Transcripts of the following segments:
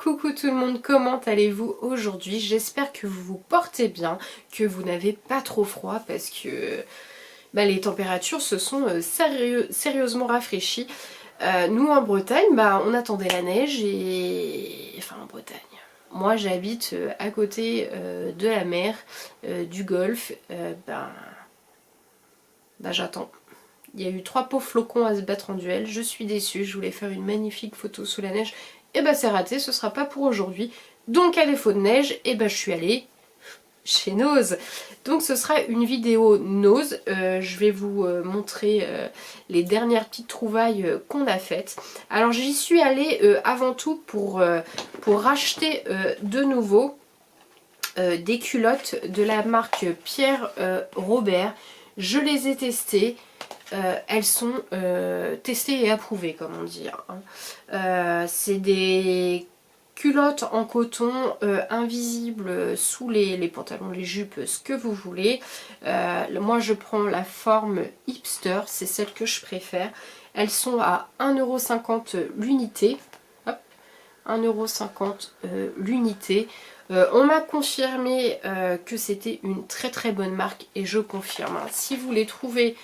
Coucou tout le monde, comment allez-vous aujourd'hui? J'espère que vous vous portez bien, que vous n'avez pas trop froid parce que les températures se sont sérieusement rafraîchies. Nous en Bretagne, on attendait la neige et... Enfin en Bretagne. Moi j'habite à côté de la mer, du golfe. J'attends. Il y a eu 3 pauvres flocons à se battre en duel, je suis déçue, je voulais faire une magnifique photo sous la neige, et c'est raté, ce sera pas pour aujourd'hui. Donc à défaut de neige, je suis allée chez Nose. Donc ce sera une vidéo Nose, je vais vous montrer les dernières petites trouvailles qu'on a faites. Alors j'y suis allée avant tout pour racheter de nouveau des culottes de la marque Pierre Robert. Je les ai testées. Elles sont testées et approuvées, comme on dit. C'est des culottes en coton invisibles sous les pantalons, les jupes, ce que vous voulez. Moi je prends la forme hipster, c'est celle que je préfère. Elles sont à 1,50 € l'unité. 1,50 € l'unité. On m'a confirmé que c'était une très très bonne marque et je confirme. Si vous les trouvez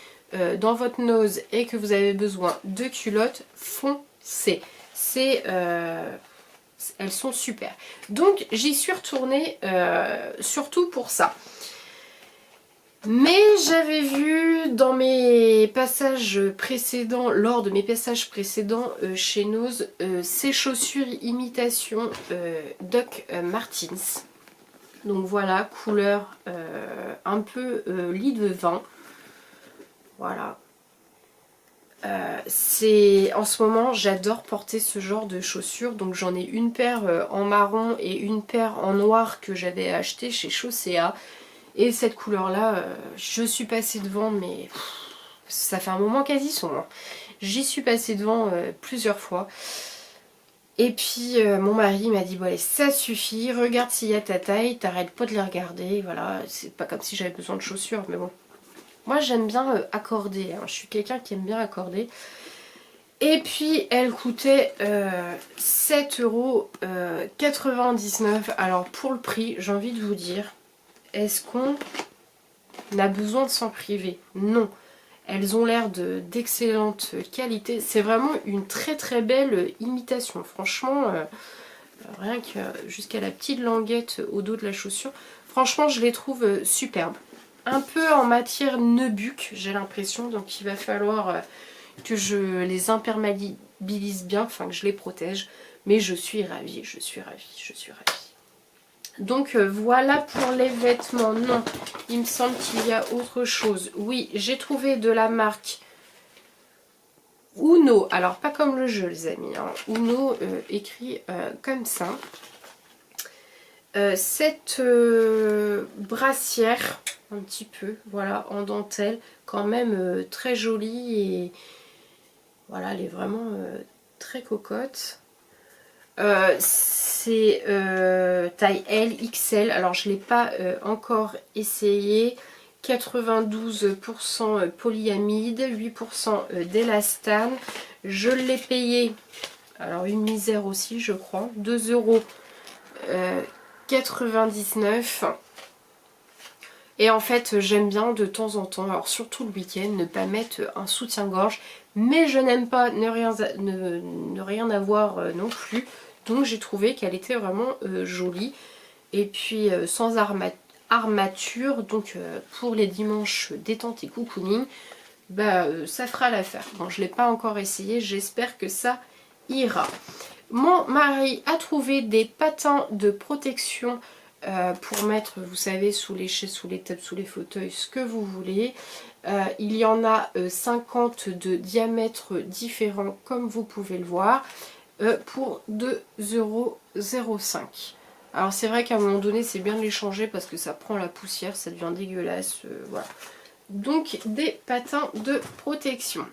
dans votre Nose et que vous avez besoin de culottes, foncez. Elles sont super. Donc j'y suis retournée surtout pour ça. Mais j'avais vu dans mes passages précédents, lors de mes passages précédents chez Nose, ces chaussures imitation Doc Martens. Donc voilà, couleur un peu lit de vin. Voilà. En ce moment j'adore porter ce genre de chaussures, donc j'en ai une paire en marron et une paire en noir que j'avais acheté chez Chaussea. Et cette couleur là, je suis passée devant, mais ça fait un moment quasi sombre. J'y suis passée devant plusieurs fois. Et puis mon mari m'a dit bon allez, ça suffit, regarde s'il y a ta taille, t'arrêtes pas de les regarder. Voilà, c'est pas comme si j'avais besoin de chaussures, mais bon. Moi j'aime bien accorder, hein. Je suis quelqu'un qui aime bien accorder. Et puis elle coûtait 7,99 €. Alors pour le prix, j'ai envie de vous dire, est-ce qu'on a besoin de s'en priver? Non. Elles ont l'air d'excellente qualité. C'est vraiment une très très belle imitation. Franchement, rien que jusqu'à la petite languette au dos de la chaussure. Franchement, je les trouve superbes. Un peu en matière neubuck, j'ai l'impression. Donc il va falloir que je les imperméabilise bien, enfin que je les protège. Mais je suis ravie, je suis ravie, je suis ravie. Donc voilà pour les vêtements. Non, il me semble qu'il y a autre chose. Oui, j'ai trouvé de la marque Uno. Alors pas comme le jeu les amis, hein. Uno écrit comme ça. Cette brassière, un petit peu, voilà, en dentelle, quand même très jolie. Et voilà, elle est vraiment très cocotte. C'est taille L, XL, alors je ne l'ai pas encore essayé. 92% polyamide, 8% d'élastane. Je l'ai payé, alors une misère aussi je crois, 2,99 €. Et en fait j'aime bien de temps en temps, alors surtout le week-end, ne pas mettre un soutien-gorge. Mais je n'aime pas ne rien avoir non plus. Donc j'ai trouvé qu'elle était vraiment jolie. Et puis sans armature. Donc pour les dimanches détente et cocooning, ça fera l'affaire. Bon, je ne l'ai pas encore essayé. J'espère que ça ira. Mon mari a trouvé des patins de protection pour mettre, vous savez, sous les chaises, sous les tables, sous les fauteuils, ce que vous voulez. Il y en a 50 de diamètres différents, comme vous pouvez le voir. Pour 2,05 €. Alors c'est vrai qu'à un moment donné c'est bien de les changer parce que ça prend la poussière, ça devient dégueulasse, voilà. Donc des patins de protection.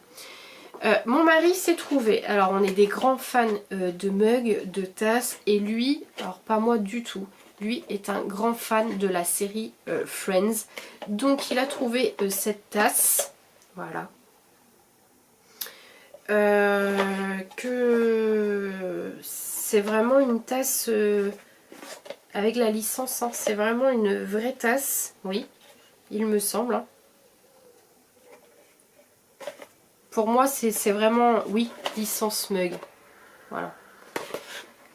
Mon mari s'est trouvé, alors on est des grands fans de mugs, de tasses, et lui, alors pas moi du tout, lui est un grand fan de la série Friends. Donc il a trouvé cette tasse, voilà. Que c'est vraiment une tasse avec la licence, hein. C'est vraiment une vraie tasse, oui, il me semble, hein. Pour moi, c'est vraiment, oui, licence mug. Voilà.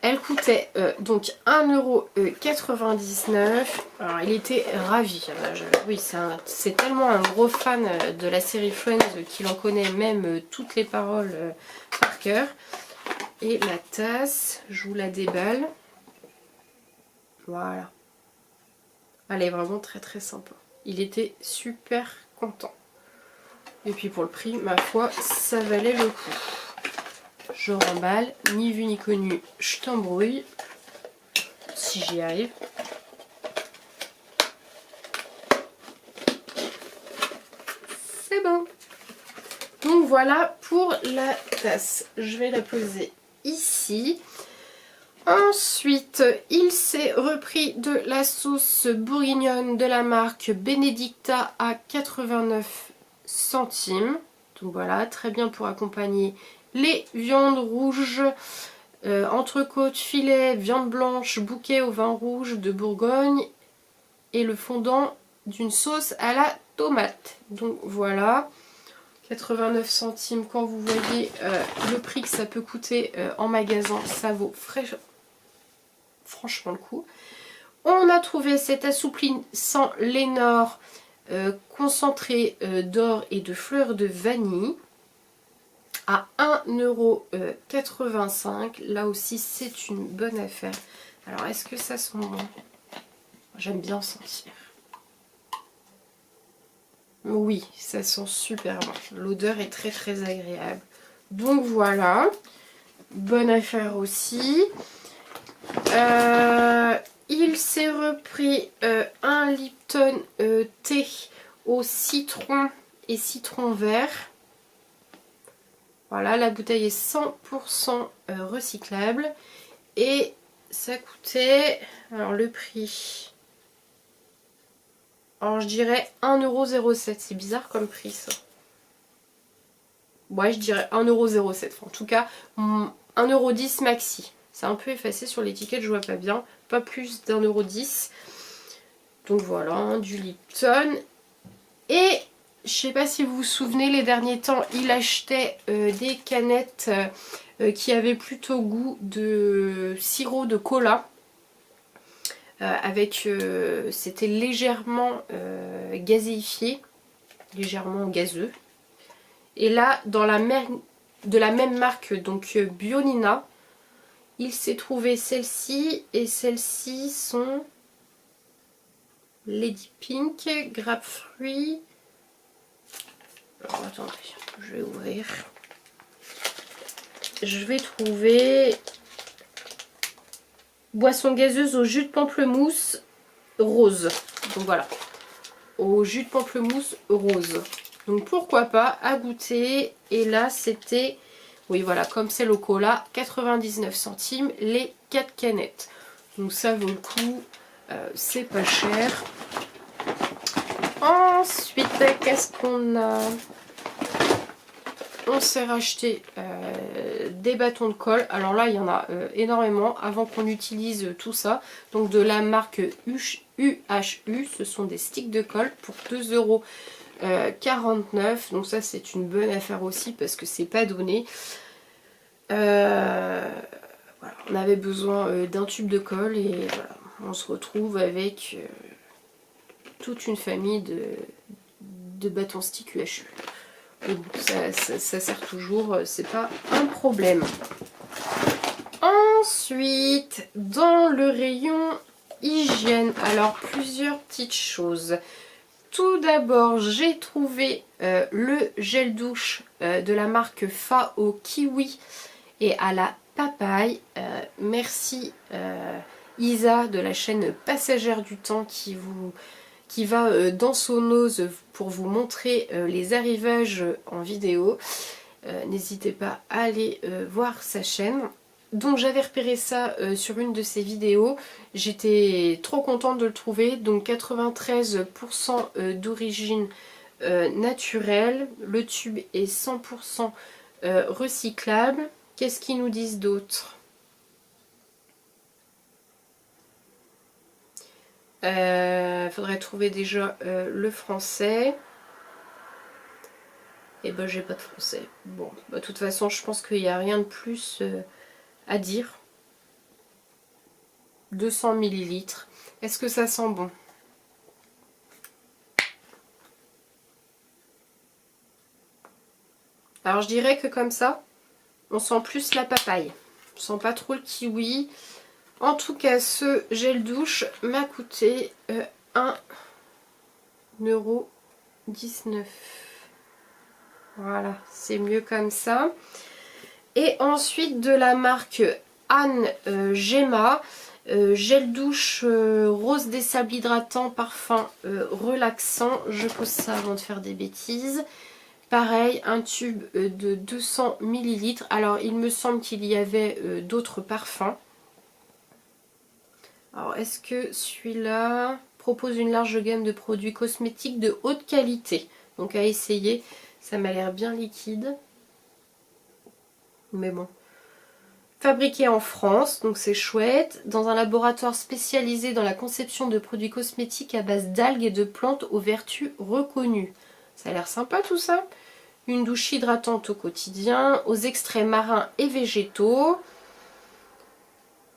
Elle coûtait donc 1,99 €. Alors, il était ravi. Oui, c'est tellement un gros fan de la série Friends qu'il en connaît même toutes les paroles par cœur. Et la tasse, je vous la déballe. Voilà. Elle est vraiment très très sympa. Il était super content. Et puis pour le prix, ma foi, ça valait le coup. Je remballe, ni vu ni connu, je t'embrouille. Si j'y arrive. C'est bon. Donc voilà pour la tasse. Je vais la poser ici. Ensuite, il s'est repris de la sauce bourguignonne de la marque Benedicta à 89 centimes. Donc voilà, très bien pour accompagner les viandes rouges, entrecôte, filet, viande blanche, bouquet au vin rouge de Bourgogne et le fondant d'une sauce à la tomate. Donc voilà, 89 centimes, quand vous voyez le prix que ça peut coûter en magasin, ça vaut franchement le coup. On a trouvé cet assouplissant Lénore concentré d'or et de fleurs de vanille à 1,85 €. Là aussi, c'est une bonne affaire. Alors, est-ce que ça sent bon? J'aime bien sentir. Oui, ça sent super bon. L'odeur est très très agréable. Donc voilà, bonne affaire aussi. Il s'est repris un Lipton thé au citron et citron vert. Voilà, la bouteille est 100% recyclable. Et ça coûtait, alors le prix, alors je dirais 1,07 €. C'est bizarre comme prix ça. Ouais, je dirais 1,07 €. En tout cas, 1,10 € maxi. C'est un peu effacé sur l'étiquette, je vois pas bien. Pas plus d'1,10 €. Donc voilà, hein, du Lipton. Et je sais pas si vous vous souvenez, les derniers temps, il achetait des canettes qui avaient plutôt goût de sirop de cola. C'était légèrement gazéifié, légèrement gazeux. Et là, de la même marque, donc Bionina, il s'est trouvé celle-ci, et celles-ci sont Lady Pink, Grapefruit. Alors attendez, je vais ouvrir. Je vais trouver boisson gazeuse au jus de pamplemousse rose. Donc voilà, au jus de pamplemousse rose. Donc pourquoi pas, à goûter. Et là c'était, oui voilà, comme c'est au cola, 99 centimes les 4 canettes. Donc ça vaut le coup, c'est pas cher. Ensuite, qu'est-ce qu'on a? On s'est racheté des bâtons de colle. Alors là, il y en a énormément avant qu'on utilise tout ça. Donc de la marque UHU. Ce sont des sticks de colle pour 2,49 €. Donc ça, c'est une bonne affaire aussi parce que c'est pas donné. Voilà, on avait besoin d'un tube de colle et voilà, on se retrouve avec toute une famille de bâtons stick UHU. Ça sert toujours, c'est pas un problème. Ensuite, dans le rayon hygiène, alors plusieurs petites choses. Tout d'abord, j'ai trouvé le gel douche de la marque Fa au kiwi et à la papaye. Merci Isa de la chaîne Passagère du Temps qui va dans son ose pour vous montrer les arrivages en vidéo. N'hésitez pas à aller voir sa chaîne. Donc j'avais repéré ça sur une de ses vidéos. J'étais trop contente de le trouver. Donc 93% d'origine naturelle. Le tube est 100% recyclable. Qu'est-ce qu'ils nous disent d'autre? Faudrait trouver déjà le français. Et ben j'ai pas de français. Bon, bah, de toute façon je pense qu'il n'y a rien de plus à dire. 200 millilitres. Est-ce que ça sent bon? Alors je dirais que comme ça, on sent plus la papaye. On sent pas trop le kiwi. En tout cas, ce gel douche m'a coûté 1,19 €. Voilà, c'est mieux comme ça. Et ensuite de la marque Anne Gemma, gel douche rose des sables hydratants, parfum relaxant. Je pose ça avant de faire des bêtises. Pareil, un tube de 200 millilitres. Alors il me semble qu'il y avait d'autres parfums. Alors est-ce que celui-là propose une large gamme de produits cosmétiques de haute qualité? Donc à essayer, ça m'a l'air bien liquide. Mais bon. Fabriqué en France, donc c'est chouette, dans un laboratoire spécialisé dans la conception de produits cosmétiques à base d'algues et de plantes aux vertus reconnues. Ça a l'air sympa tout ça. Une douche hydratante au quotidien, aux extraits marins et végétaux.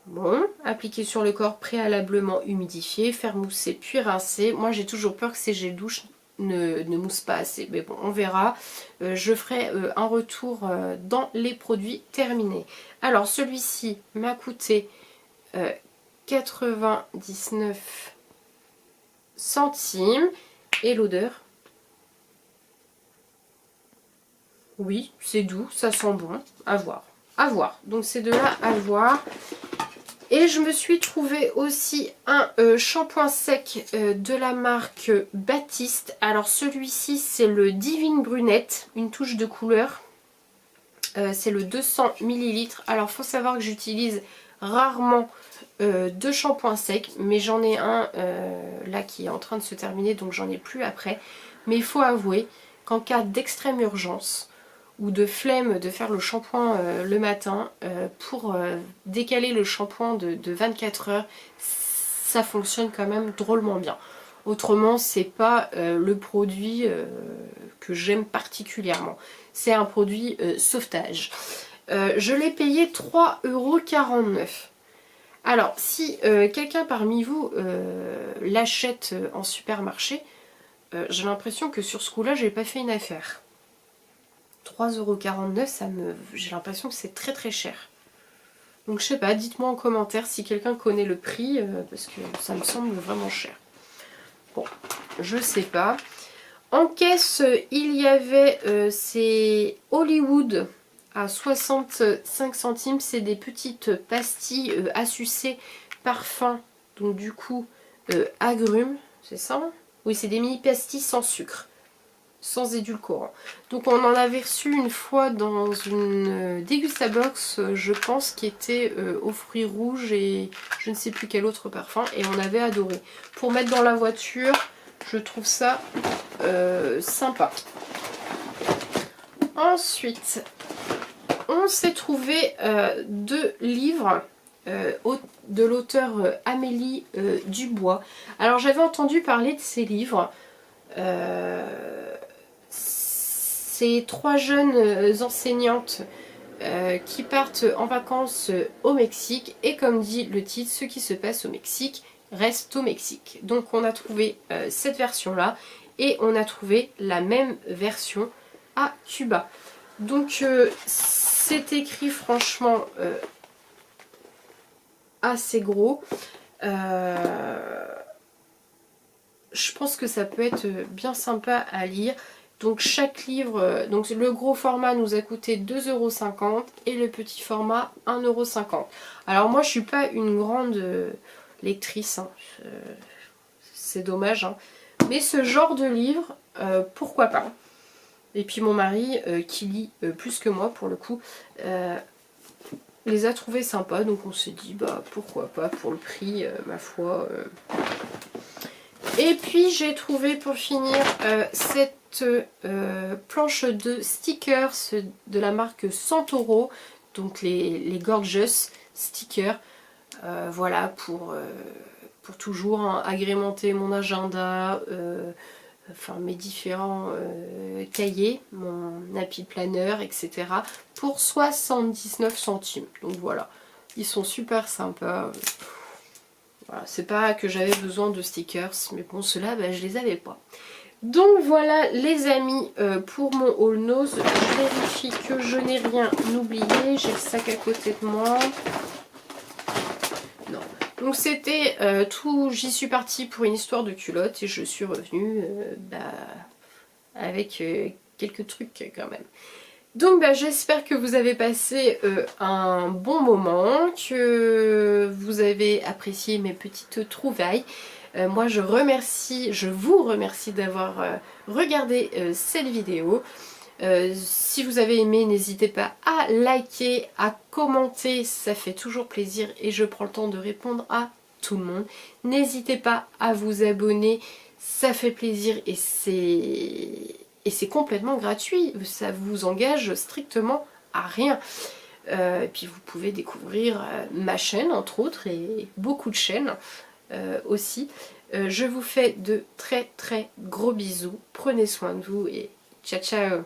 Bon, appliquer sur le corps préalablement humidifié, faire mousser puis rincer. Moi j'ai toujours peur que ces gels douche ne moussent pas assez. Mais bon, on verra. Je ferai un retour dans les produits terminés. Alors celui-ci m'a coûté 99 centimes. Et l'odeur? Oui, c'est doux, ça sent bon. À voir. À voir. Donc ces deux-là, à voir. Et je me suis trouvé aussi un shampoing sec de la marque Baptiste. Alors celui-ci c'est le Divine Brunette, une touche de couleur. C'est le 200 millilitres. Alors il faut savoir que j'utilise rarement de shampoing sec. Mais j'en ai un là qui est en train de se terminer, donc j'en ai plus après. Mais il faut avouer qu'en cas d'extrême urgence, ou de flemme de faire le shampoing le matin, pour décaler le shampoing de 24 heures, ça fonctionne quand même drôlement bien. Autrement, c'est pas le produit que j'aime particulièrement. C'est un produit sauvetage. Je l'ai payé 3,49 €. Alors, si quelqu'un parmi vous l'achète en supermarché, j'ai l'impression que sur ce coup-là, j'ai pas fait une affaire. 3,49 €, j'ai l'impression que c'est très très cher. Donc je sais pas, dites-moi en commentaire si quelqu'un connaît le prix, parce que ça me semble vraiment cher. Bon, je sais pas. En caisse, il y avait ces Hollywood à 65 centimes. C'est des petites pastilles à sucer parfum. Donc du coup, agrumes, c'est ça? Oui, c'est des mini pastilles sans sucre, sans édulcorant. Donc on en avait reçu une fois dans une dégustabox, je pense, qui était aux fruits rouges et je ne sais plus quel autre parfum, et on avait adoré. Pour mettre dans la voiture, je trouve ça sympa. Ensuite, on s'est trouvé deux livres de l'auteur Amélie Dubois. Alors j'avais entendu parler de ces livres. C'est trois jeunes enseignantes qui partent en vacances au Mexique, et comme dit le titre, ce qui se passe au Mexique reste au Mexique. Donc on a trouvé cette version là, et on a trouvé la même version à Cuba. Donc c'est écrit franchement assez gros. Je pense que ça peut être bien sympa à lire. Donc chaque livre, donc le gros format nous a coûté 2,50 € et le petit format 1,50 €. Alors moi je suis pas une grande lectrice, hein. C'est dommage, hein. Mais ce genre de livre, pourquoi pas. Et puis mon mari, qui lit plus que moi pour le coup, les a trouvés sympas, donc on s'est dit bah pourquoi pas, pour le prix, ma foi. Et puis j'ai trouvé pour finir cette planche de stickers de la marque Santoro, donc les Gorgeous stickers, voilà, pour pour toujours hein, agrémenter mon agenda, enfin mes différents cahiers, mon Happy Planner, etc. pour 79 centimes. Donc voilà, ils sont super sympas. Voilà, c'est pas que j'avais besoin de stickers, mais bon, ceux-là, bah, je les avais pas. Donc voilà les amis pour mon haul nose. Je vérifie que je n'ai rien oublié. J'ai le sac à côté de moi. Non. Donc c'était tout. J'y suis partie pour une histoire de culotte et je suis revenue avec quelques trucs quand même. Donc bah, j'espère que vous avez passé un bon moment, que vous avez apprécié mes petites trouvailles. Moi je vous remercie d'avoir regardé cette vidéo. Si vous avez aimé, n'hésitez pas à liker, à commenter, ça fait toujours plaisir et je prends le temps de répondre à tout le monde. N'hésitez pas à vous abonner, ça fait plaisir et c'est complètement gratuit, ça vous engage strictement à rien. Et puis vous pouvez découvrir ma chaîne entre autres et beaucoup de chaînes aussi. Je vous fais de très très gros bisous, prenez soin de vous et ciao ciao.